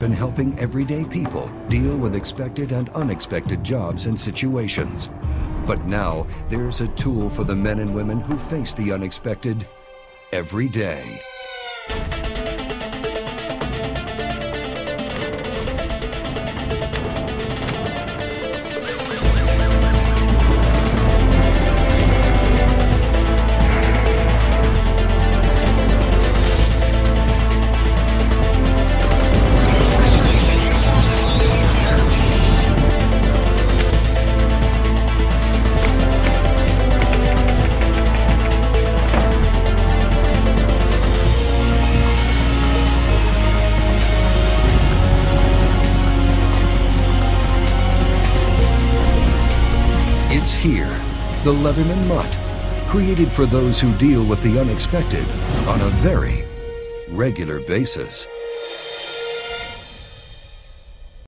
in helping everyday people deal with expected and unexpected jobs and situations. But now there's a tool for the men and women who face the unexpected every day. It's here, the Leatherman MUT, created for those who deal with the unexpected on a very regular basis.